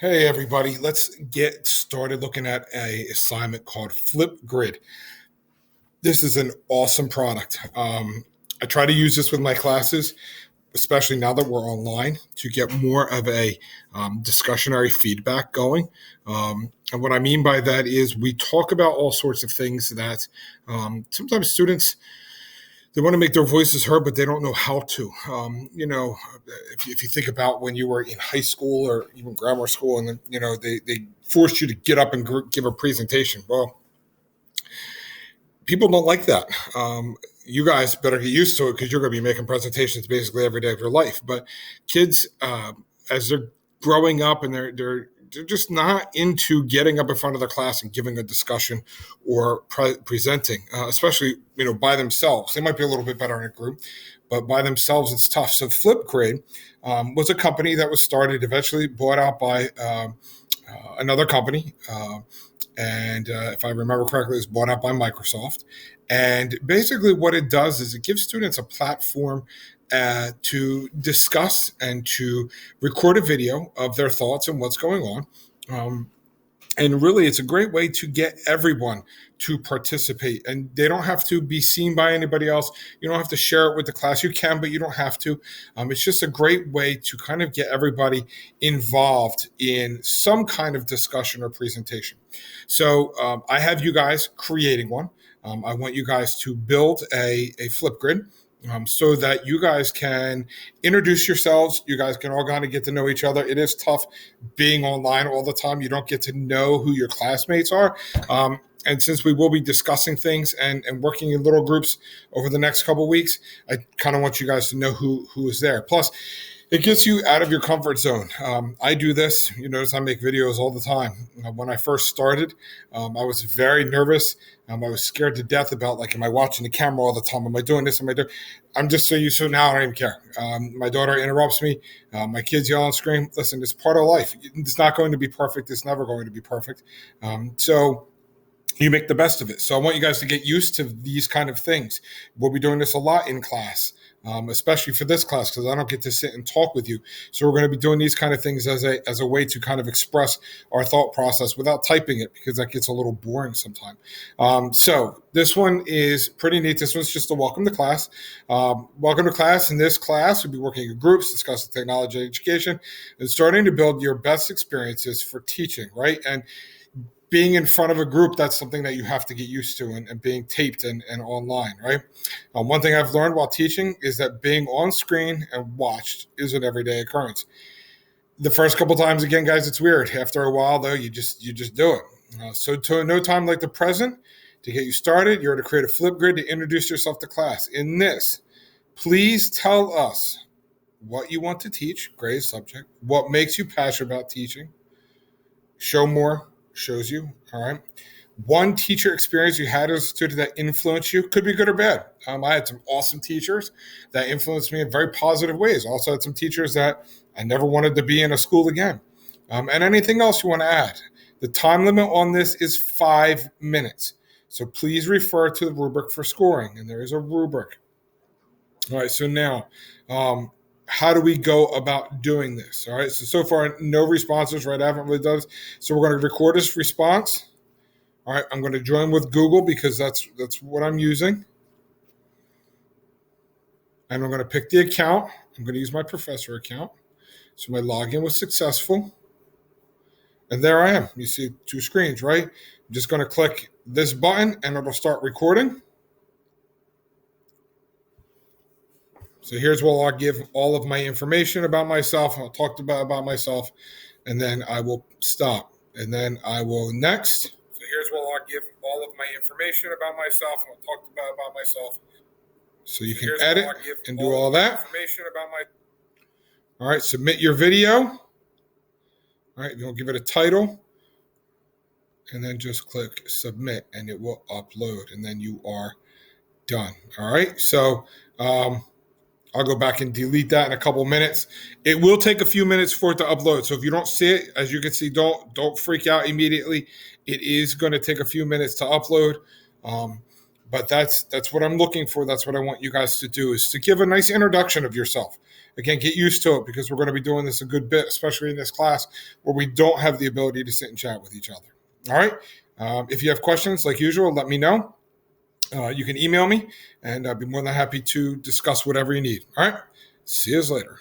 Hey everybody, let's get started looking at a assignment called Flipgrid. This is an awesome product. I try to use this with my classes, especially now that we're online, to get more of a discussionary feedback going. And what I mean by that is we talk about all sorts of things that sometimes students they want to make their voices heard, but they don't know how to. If you think about when you were in high school or even grammar school, and then, they forced you to get up and give a presentation. Well, people don't like that. You guys better get used to it because you're going to be making presentations basically every day of your life. But kids, as they're growing up and they're just not into getting up in front of their class and giving a discussion or presenting, especially by themselves. They might be a little bit better in a group, but by themselves it's tough. So Flipgrid was a company that was started, eventually bought out by another company. And if I remember correctly, it was bought out by Microsoft. And basically what it does is it gives students a platform to discuss and to record a video of their thoughts and what's going on. And really, it's a great way to get everyone to participate. And they don't have to be seen by anybody else. You don't have to share it with the class. You can, but you don't have to. It's just a great way to kind of get everybody involved in some kind of discussion or presentation. So I have you guys creating one. I want you guys to build a Flipgrid. So that you guys can introduce yourselves. You guys can all kind of get to know each other. It is tough being online all the time. You don't get to know who your classmates are. And since we will be discussing things and working in little groups over the next couple of weeks, I kind of want you guys to know who is there. Plus, it gets you out of your comfort zone. I do this. You notice I make videos all the time. When I first started, I was very nervous. I was scared to death about, am I watching the camera all the time? Am I doing this? I'm just so used to it now, I don't even care. My daughter interrupts me. My kids yell and scream. Listen, it's part of life. It's not going to be perfect. It's never going to be perfect. So you make the best of it. So I want you guys to get used to these kind of things. We'll be doing this a lot in class. Especially for this class, because I don't get to sit and talk with you. So we're going to be doing these kind of things as a way to kind of express our thought process without typing it, because that gets a little boring sometimes. So this one is pretty neat. This one's just a welcome to class. Welcome to class. In this class, we'll be working in groups, discussing technology and education, and starting to build your best experiences for teaching, right? And being in front of a group, that's something that you have to get used to, and being taped and online, right? One thing I've learned while teaching is that being on screen and watched is an everyday occurrence. The first couple times, again, guys, it's weird. After a while, though, you just do it. So to no time like the present, to get you started, you're to create a Flipgrid to introduce yourself to class. In this, please tell us what you want to teach, grade, subject, what makes you passionate about teaching, show more, shows you, all right? One teacher experience you had as a student that influenced you, could be good or bad. I had some awesome teachers that influenced me in very positive ways. Also had some teachers that I never wanted to be in a school again. And anything else you want to add. The time limit on this is 5 minutes. So please refer to the rubric for scoring, and there is a rubric. All right, so now, how do we go about doing this? All right, so far, no responses, right? I haven't really done this. So we're going to record this response. All right, I'm going to join with Google because that's what I'm using. And I'm going to pick the account. I'm going to use my professor account. So my login was successful. And there I am. You see 2 screens, right? I'm just going to click this button and it'll start recording. So here's where I'll give all of my information about myself. I'll talk about myself, and then I will stop. And then I will next. So here's where I'll give all of my information about myself. I'll talk about myself. So you can edit and do all that. All right, submit your video. All right, you'll give it a title. And then just click submit, and it will upload. And then you are done. All right, so I'll go back and delete that in a couple minutes. It will take a few minutes for it to upload. So if you don't see it, as you can see, don't freak out immediately. It is going to take a few minutes to upload. But that's what I'm looking for. That's what I want you guys to do, is to give a nice introduction of yourself. Again, get used to it, because we're going to be doing this a good bit, especially in this class where we don't have the ability to sit and chat with each other. All right. If you have questions, like usual, let me know. You can email me, and I'd be more than happy to discuss whatever you need. All right. See you later.